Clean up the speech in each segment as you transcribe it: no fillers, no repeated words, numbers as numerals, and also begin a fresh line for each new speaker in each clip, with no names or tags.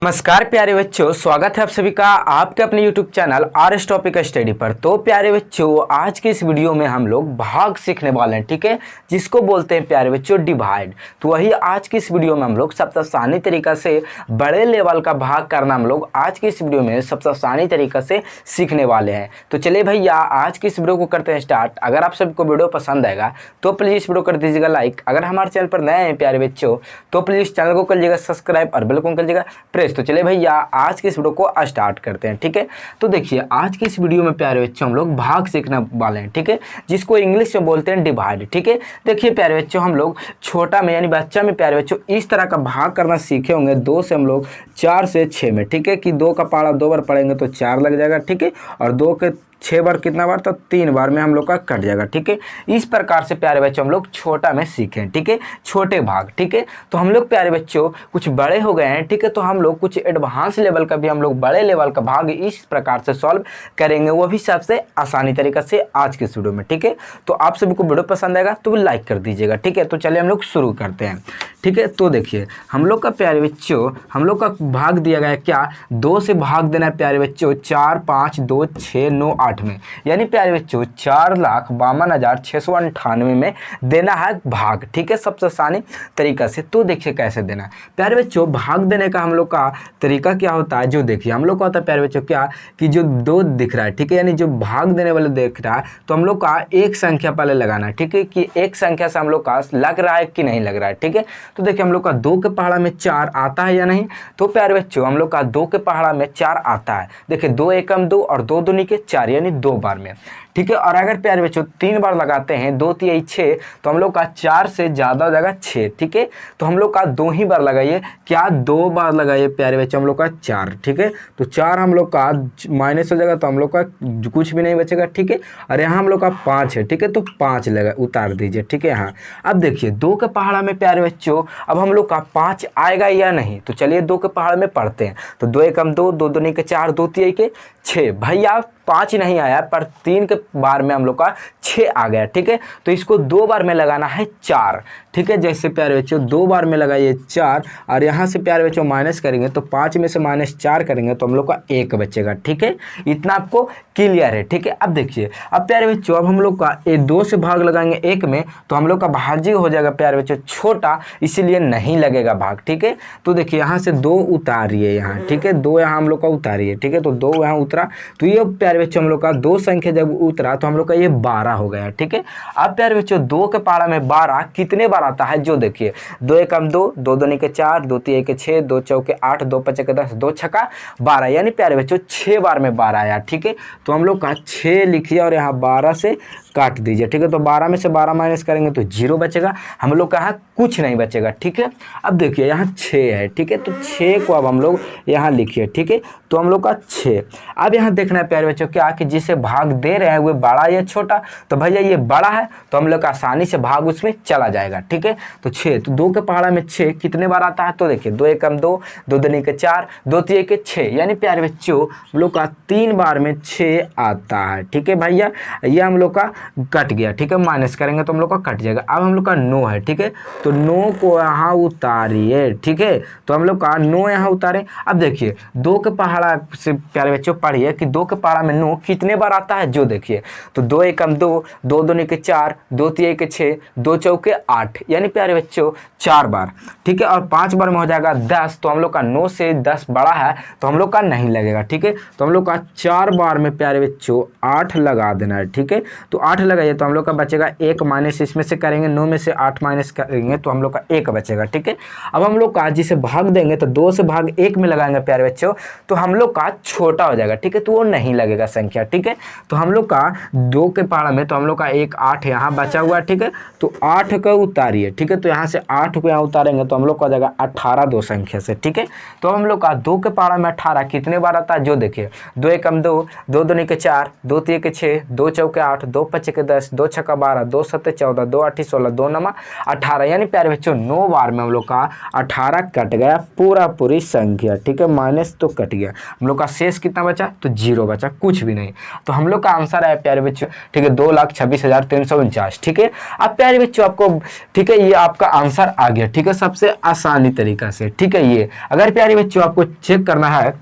नमस्कार प्यारे बच्चों, स्वागत है आप सभी का आपके अपने YouTube channel RS topic study पर। तो प्यारे बच्चों, आज के इस वीडियो में हम लोग भाग सीखने वाले हैं, ठीक है, जिसको बोलते हैं प्यारे बच्चों डिवाइड। तो वही आज की इस वीडियो में हम लोग सबसे आसानी तरीका से बड़े लेवल का भाग करना हम लोग आज की इस वीडियो में सबसे आसानी तरीका से सीखने वाले हैं। तो चलिए भैया, आज की इस वीडियो को करते हैं स्टार्ट। अगर आप सबको वीडियो पसंद आएगा तो प्लीज़ इस वीडियो कर दीजिएगा लाइक। अगर हमारे चैनल पर नए हैं प्यारे बच्चों तो प्लीज़ चैनल को कर लीजिएगा सब्सक्राइब और बेल को कर लीजिएगा प्रेस। तो चले भैया, आज की इस वीडियो को स्टार्ट करते हैं, ठीक है। तो देखिए, आज की इस वीडियो में प्यारे बच्चों हम लोग भाग सीखने वाले हैं, ठीक है, जिसको इंग्लिश में बोलते हैं डिवाइड, ठीक है। देखिए प्यारे बच्चों, हम लोग छोटा में यानी बच्चा में प्यारे बच्चों इस तरह का भाग करना सीखे होंगे 2 से हम लोग 4 से 6 में, ठीक है, कि 2 का पहाड़ा 2 बार पढ़ेंगे तो 4 लग जाएगा, ठीक है, और 2 के 6 बार कितना बार, तो 3 बार में हम लोग का कट जाएगा, ठीक है। इस प्रकार से प्यारे बच्चों हम लोग छोटा में सीखें, ठीक है, छोटे भाग, ठीक है। तो हम लोग प्यारे बच्चों कुछ बड़े हो गए हैं, ठीक है, तो हम लोग कुछ एडवांस लेवल का भी हम लोग बड़े लेवल का भाग इस प्रकार से सॉल्व करेंगे, वो भी सबसे आसानी तरीका से आज के वीडियो में, ठीक है। तो आप सभी को वीडियो पसंद आएगा तो लाइक कर दीजिएगा, ठीक है। तो चलिए हम लोग शुरू करते हैं, ठीक है। तो देखिए, हम लोग का प्यारे बच्चों हम लोग का भाग दिया गया क्या, 2 से भाग देना है प्यारे बच्चों 4, 5, 2, 6, 9, 8 में, यानी प्यारे बच्चों 4,52,698 में देना है भाग, ठीक है, सबसे आसानी तरीका से। तो देखिए कैसे देना है प्यारे बच्चों। भाग देने का हम लोग का तरीका क्या होता है, जो देखिए हम लोग का होता है प्यारे बच्चों क्या, कि जो 2 दिख रहा है, ठीक है, यानी जो भाग देने वाले दिख रहा है तो हम लोग का एक संख्या पहले लगाना है, ठीक है, कि एक संख्या से हम लोग का लग रहा है कि नहीं लग रहा है, ठीक है। तो देखिए हम लोग का 2 के पहाड़ा में 4 आता है या नहीं, तो प्यारे बच्चों हम लोग का 2 के पहाड़ा में 4 आता है। देखिए 2 एकम 2 और 2 दूनी के 4, यानी 2 बार में, ठीक है। और अगर प्यारे बच्चों 3 बार लगाते हैं, 2 3 6, तो हम लोग का 4 से ज़्यादा हो जाएगा 6, ठीक है। तो हम लोग का 2 ही बार लगाइए, क्या 2 बार लगाइए प्यारे बच्चों हम लोग का 4, ठीक है। तो 4 हम लोग का माइनस हो जाएगा तो हम लोग का कुछ भी नहीं बचेगा, ठीक है। और यहाँ हम लोग का 5 है, ठीक है, तो 5 लगा उतार दीजिए, ठीक है। हाँ, अब देखिए 2 के पहाड़ा में प्यारे बच्चों अब हम लोग का 5 आएगा या नहीं, तो चलिए 2 के पहाड़ में पढ़ते हैं। तो 2 एकम 2, 2 दूनी के 4, 2 3 के 6, भैया 5 नहीं आया पर 3 के बार में हम लोग का 6 आ गया, ठीक है। तो इसको 2 बार में लगाना है 4, ठीक है। जैसे प्यारे बच्चों 2 बार में लगाइए 4, और यहाँ से प्यारे बच्चों माइनस करेंगे तो 5 में से -4 करेंगे तो हम लोग का 1 बचेगा, ठीक है। इतना आपको क्लियर है, ठीक है। अब देखिए, अब प्यारे बच्चों अब हम लोग का 2 से भाग लगाएंगे 1 में तो हम लोग का भाज्य हो जाएगा प्यारे बच्चों छोटा, इसीलिए नहीं लगेगा भाग, ठीक है। तो देखिए यहाँ से 2 उतारिए यहाँ, ठीक है, 2 यहाँ हम लोग का उतारिए, ठीक है। तो 2 यहाँ उतरा, तो ये प्यारे बच्चों हम लोग का 2 संख्या जब उतरा तो हम लोग का ये 12 हो गया, ठीक है। अब प्यारे बच्चों 2 के पहाड़ा में 12 कितने बार आता है, जो देखिए 2 एकम 2, 2 दूनी के 4, 2 तीन के 6, 2 चौके 8, 2 पचे के 10, 2 छक्का 12, यानी प्यारे बच्चों 6 बार में 12 आया, ठीक है। तो हम लोग का 6 लिखिए और यहाँ 12 से काट दीजिए, ठीक है। तो 12 में से 12 माइनस करेंगे तो 0 बचेगा, हम लोग का यहाँ कुछ नहीं बचेगा, ठीक है। अब देखिए यहाँ 6 है, ठीक है, तो 6 को अब हम लोग यहाँ लिखिए, ठीक है। तो हम लोग का 6, अब यहाँ देखना है प्यारे बच्चों क्या, कि जिसे भाग दे रहे हैं वो बड़ा या छोटा, तो भैया ये बड़ा है तो हम लोग का आसानी से भाग उसमें चला जाएगा, ठीक है। तो 6, तो 2 के पहाड़ा में 6 कितने बार आता है, तो देखिए 2 एकम 2, 2 दूनी के 4, 2 तीन के 6, यानी प्यारे बच्चों हम लोग का 3 बार में 6 आता है, ठीक है भैया। ये हम लोग का कट गया, ठीक है, माइनस करेंगे तो हम लोग का कट जाएगा। अब हम लोग का 9 है, ठीक है, तो 9 को यहाँ उतारिए, ठीक है। तो हम लोग का 9 यहाँ उतारे। अब देखिए 2 के पहाड़ा से प्यारे बच्चों पढ़िए कि 2 के पहाड़ा में 9 कितने बार आता है, जो देखिए तो 2 एकम 2, 2 दूनी के 4, 2 तीन के 6, 2 चौके 8, यानी प्यारे बच्चों 4 बार, ठीक है। और 5 बार में हो जाएगा 10, तो हम लोग का 9 से 10 बड़ा है तो हम लोग का नहीं लगेगा, ठीक है। तो हम लोग का 4 बार में प्यारे बच्चों 8 लगा देना है, ठीक है। तो 8 लगाइए तो हम लोग का बचेगा 1, माइनस इसमें से करेंगे 9 में से 8 माइनस करेंगे तो हम लोग का 1 बचेगा, ठीक है। अब हम लोग का जिसे भाग देंगे तो 2 से भाग 1 में लगाएंगे प्यारे बच्चों, तो हम लोग का छोटा हो जाएगा, ठीक है, तो वो नहीं लगेगा संख्या, ठीक है। तो हम लोग का 2 के पहाड़ा में तो हम लोग का 1 8 यहाँ बचा हुआ है, ठीक है। तो 8 को उतारिए, ठीक है। तो यहाँ से 8 को यहाँ उतारेंगे तो हम लोग का हो जाएगा 18 2 संख्या से, ठीक है। तो हम लोग का 2 के पहाड़ा में 18 कितने बार आता है, जो देखिए 2 एकम 2, 2 दूनी के 4, 2 तीन के 6, 2 चौके 8, 2 5 के 10, 2 छक्का 12, 2 7 14, 2 8 16, 2 9 18, यानी प्यारे बच्चों 9 बार में हम लोग का 18 कट गया पूरी संख्या, ठीक है, माइनस तो कट गया, हम लोग का शेष कितना बचा, तो 0 बचा, कुछ भी नहीं। तो हम लोग का आंसर है प्यारे बच्चों, ठीक है, 2,26,349, ठीक है। अब प्यारे बच्चों आपको, ठीक है, ये आपका आंसर आ गया, ठीक है, सबसे आसानी तरीका से, ठीक है। ये अगर प्यारे बच्चों आपको चेक करना है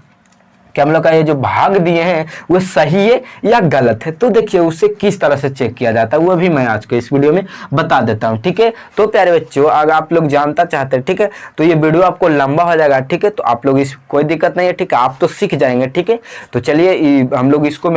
कि हम लोग का ये जो भाग दिए हैं वो सही है या गलत है, तो देखिए उससे किस तरह से चेक किया जाता है वो भी मैं आज के इस वीडियो में बता देता हूं, ठीक है। तो प्यारे बच्चों अगर आप लोग जानना चाहते हैं, ठीक है, तो ये वीडियो आपको लंबा हो जाएगा, ठीक है, तो आप लोग इस कोई दिक्कत नहीं है, ठीक है, आप तो सीख जाएंगे, ठीक है। तो चलिए हम लोग इसको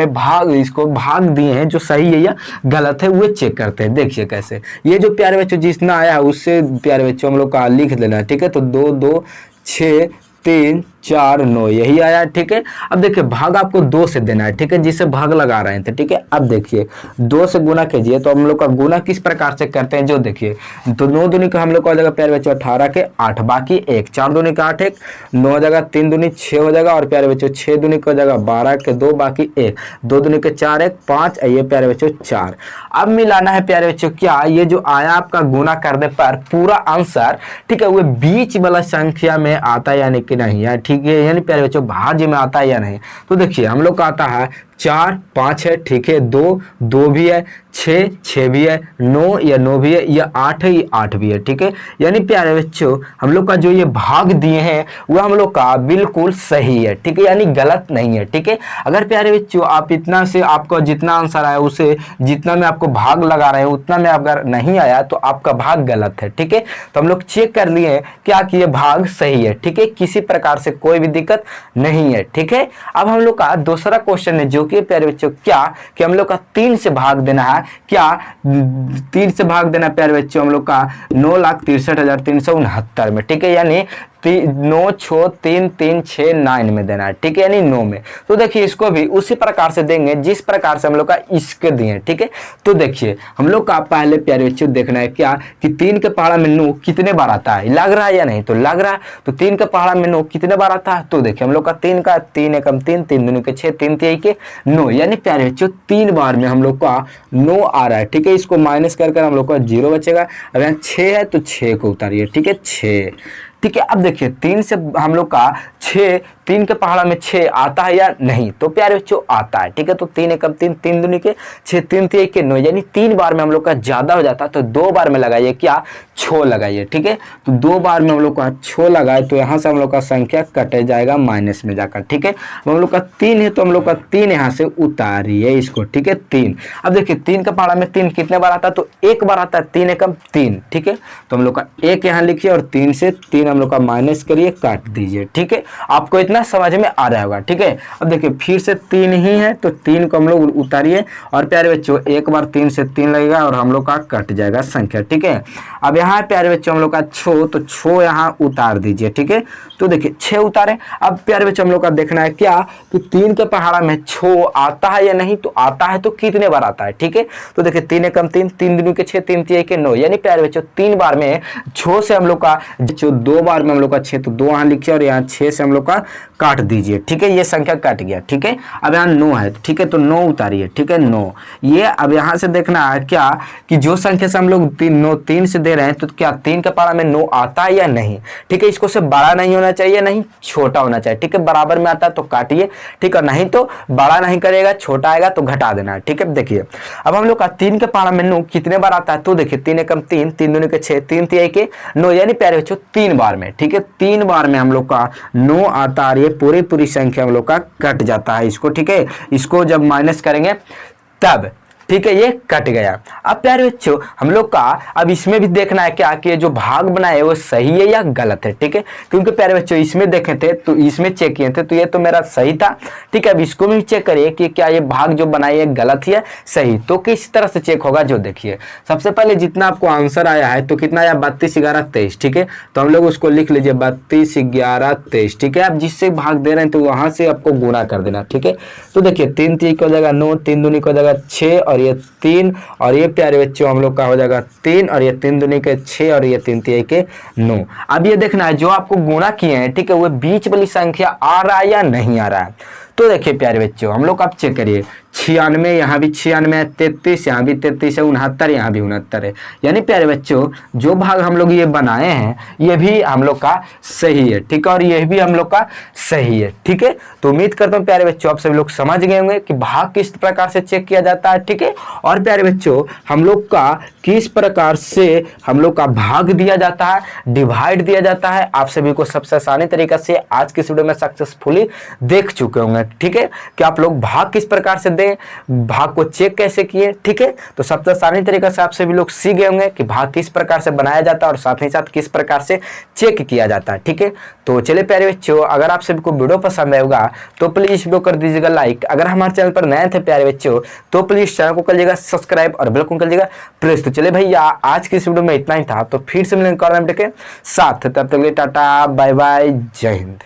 भाग दिए हैं जो सही है या गलत है वो चेक करते हैं। देखिए कैसे, ये जो प्यारे बच्चों जितना आया है उससे प्यारे बच्चों हम लोग का लिख देना है, ठीक है। तो 2 2 6 3 4 9 यही आया, ठीक है। अब देखिए भाग आपको 2 से देना है, ठीक है, जिसे भाग लगा रहे थे, ठीक है। अब देखिए 2 से गुना कीजिए, तो हम लोग का गुना किस प्रकार से करते हैं जो देखिए, तो 9 दूनी का हम लोग का हो जाएगा प्यारे बच्चों 18 के 8, बाकी 1, 4 दूनी का 8 1, 9 हो जाएगा, 3 दूनी 6 हो जाएगा, और प्यारे बच्चों 6 दूनी का हो जाएगा 12 के 2, बाकी 1, 2 दूनी के 4 1 5, ये प्यारे बच्चों 4। अब मिलाना है प्यारे बच्चों क्या, ये जो आया आपका गुना करने पर पूरा आंसर, ठीक है, वो बीच वाला संख्या में आता है यानी कि नहीं है, ठीक है, यानी प्यारे बच्चों भाज्य में आता है या नहीं। तो देखिए हम लोग का आता है 4 5 है, ठीक है, 2 2 भी है, 6 6 भी है, 9 या 9 भी है, या 8 है, ये 8 भी है, ठीक है। यानी प्यारे बच्चों हम लोग का जो ये भाग दिए हैं वो हम लोग का बिल्कुल सही है, ठीक है, यानी गलत नहीं है, ठीक है। अगर प्यारे बच्चों आप इतना से आपको जितना आंसर आया उसे जितना में आपको भाग लगा रहे हैं उतना में अगर नहीं आया तो आपका भाग गलत है, ठीक है। तो हम लोग चेक कर लिए क्या कि ये भाग सही है, ठीक है, किसी प्रकार से कोई भी दिक्कत नहीं है, ठीक है। अब हम लोग का दूसरा क्वेश्चन है जो कि प्यारे बच्चों क्या कि हम लोग का 3 से भाग देना है, क्या 3 से भाग देना है प्यारे बच्चों हम लोग का 9,63,369 में, ठीक है, यानी 9 6 3 3 6 9 में देना है, ठीक है, यानी 9 में। तो देखिए इसको भी उसी प्रकार से देंगे जिस प्रकार से हम लोग का इसके दिए, ठीक है। तो देखिए हम लोग का पहले प्यारे बच्चों देखना है क्या कि 3 के पहाड़ा में 9 कितने बार आता है, लग रहा है या नहीं, तो लग रहा है। तो 3 के पहाड़ा में 9 कितने बार आता है, तो देखिए हम लोग का 3 का 3 एकम 3 3 दूनी के 6 3 3 के 9, यानी प्यारे बच्चों 3 बार में हम लोग का 9 आ रहा है, ठीक है। इसको माइनस कर हम लोग का 0 बचेगा। अब यहाँ 6 है तो 6 को उतारिए, ठीक है, 6, ठीक है। अब देखिए 3 से हम लोग का 6, 3 के पहाड़ा में 6 आता है या नहीं, तो प्यारे बच्चों आता है, ठीक है। तो 3 एकम 3 3 दूनी के 6 3 3 के 9, यानी 3 बार में हम लोग का ज्यादा हो जाता है, तो 2 बार में लगाइए क्या 6 लगाइए, ठीक है। तो 2 बार में हम लोग का 6 लगाए तो यहाँ से हम लोग का संख्या कटे जाएगा माइनस में जाकर, ठीक है। हम लोग का 3 है तो हम लोग का 3 यहाँ से उतारिए इसको, ठीक है, 3। अब देखिए 3 के पहाड़ा में 3 कितने बार आता है, तो 1 बार आता है, 3 एकम 3, ठीक है। तो हम लोग का 1 यहाँ लिखिए और 3 से 3 हम लोग का माइनस करिए, काट दीजिए, ठीक है। आपको इतना समझ में आ रहा होगा, ठीक है। अब देखिए फिर से 3 ही है तो 3 को हम लोग उतारिए, और प्यारे बच्चों एक बार 3 से 3 लगेगा और हम लोग का कट जाएगा संख्या, ठीक है। अब यहाँ प्यारे बच्चों हम लोग का 6, तो 6 यहाँ उतार दीजिए, ठीक है। तो देखिए 6 उतारे। अब प्यारे बच्चों हम लोग का देखना है क्या कि 3 के पहाड़ा में 6 आता है या नहीं, तो आता है तो कितने बार आता है, ठीक है। तो देखिए 3 एकम 3 3 दूनी के 6 3 3 के 9, यानी प्यारे बच्चों 3 बार में 6 से हम लोग का जो 2 बार में हम लोग का 6, तो 2 यहाँ लिखिए और यहाँ 6 से हम लोग का काट दीजिए, ठीक है, ये संख्या कट गया, ठीक है। अब यहाँ 9 है, ठीक है, तो 9 उतारिए, ठीक है, 9 ये। अब यहाँ से देखना है क्या कि जो संख्या से हम लोग 3 से दे रहे हैं तो क्या 3 के पहाड़ा में 9 आता है या नहीं, ठीक है। इसको से बड़ा नहीं होना चाहिए नहीं छोटा होना चाहिए, ठीक है, बराबर में आता है तो काटिए, ठीक है, नहीं तो बड़ा नहीं करेगा छोटा आएगा तो घटा देना है, ठीक है। देखिए अब हम लोग का 3 के पहाड़ा में 9 कितने बार आता है, तो देखिए 3 एकम 3 3 दूनी के 6 3 3 के 9, यानी प्यारे बच्चों 3 बार में, ठीक है, 3 बार में हम लोग का 9 आता है, पूरी संख्या हम लोग का कट जाता है इसको, ठीक है। इसको जब माइनस करेंगे तब, ठीक है, ये कट गया। अब प्यारे बच्चों हम लोग का अब इसमें भी देखना है क्या कि जो भाग बनाए वो सही है या गलत है, ठीक है। क्योंकि प्यारे बच्चों इसमें देखे थे तो इसमें चेक किए थे तो ये तो मेरा सही था, ठीक है। अब इसको भी चेक करिए कि क्या ये भाग जो बनाए है गलत है सही, तो किस तरह से चेक होगा जो देखिए। सबसे पहले जितना आपको आंसर आया है तो कितना आया 32 11 23, ठीक है। तो हम लोग उसको लिख लीजिए 32 11 23, ठीक है। आप जिससे भाग दे रहे हैं तो वहां से आपको गुना कर देना, ठीक है। तो देखिए 3 3 को हो जाएगा 9, 3 दूनी को हो जाएगा 6 और ये 3, और ये प्यारे बच्चों हम लोग का हो जाएगा 3, और ये 3 दूनी के 6 और ये 3 3 के 9। अब ये देखना है जो आपको गुणा किए हैं, ठीक है, वो बीच वाली संख्या आ रहा है या नहीं आ रहा है। तो देखिए प्यारे बच्चों हम लोग आप चेक करिए 96, यहाँ भी 96 है, 33 यहाँ भी 33 है, 69 यहाँ भी 69 है। यानी प्यारे बच्चों जो भाग हम लोग ये बनाए हैं ये भी हम लोग का सही है, ठीक है, और ये भी हम लोग का सही है, ठीक है। तो उम्मीद करता हूँ प्यारे बच्चों आप सभी लोग समझ गए होंगे कि भाग किस प्रकार से चेक किया जाता है, ठीक है। और प्यारे बच्चों हम लोग का किस प्रकार से हम लोग का भाग दिया जाता है, डिवाइड दिया जाता है, आप सभी को सबसे आसानी तरीका से आज की वीडियो में सक्सेसफुली देख चुके होंगे, ठीक है, कि आप लोग भाग किस प्रकार से दें, भाग को चेक कैसे किए, ठीक है। तो सबसे आसानी तरीका से आप सभी लोग सीख गए होंगे कि भाग किस प्रकार से बनाया जाता है और साथ ही साथ किस प्रकार से चेक किया जाता है, ठीक है। तो चलिए प्यारे बच्चों अगर आप सभी को वीडियो पसंद आएगा तो प्लीज इस वीडियो कर दीजिएगा लाइक, अगर हमारे चैनल पर नए थे प्यारे बच्चों तो प्लीज चैनल को कर लीजिएगा सब्सक्राइब और बेल को कर लीजिएगा प्रेस। तो चले भैया आज की इस वीडियो में इतना ही था, तो फिर से मिलेंगे के साथ, तब तक के लिए टाटा बाय बाय, जय हिंद।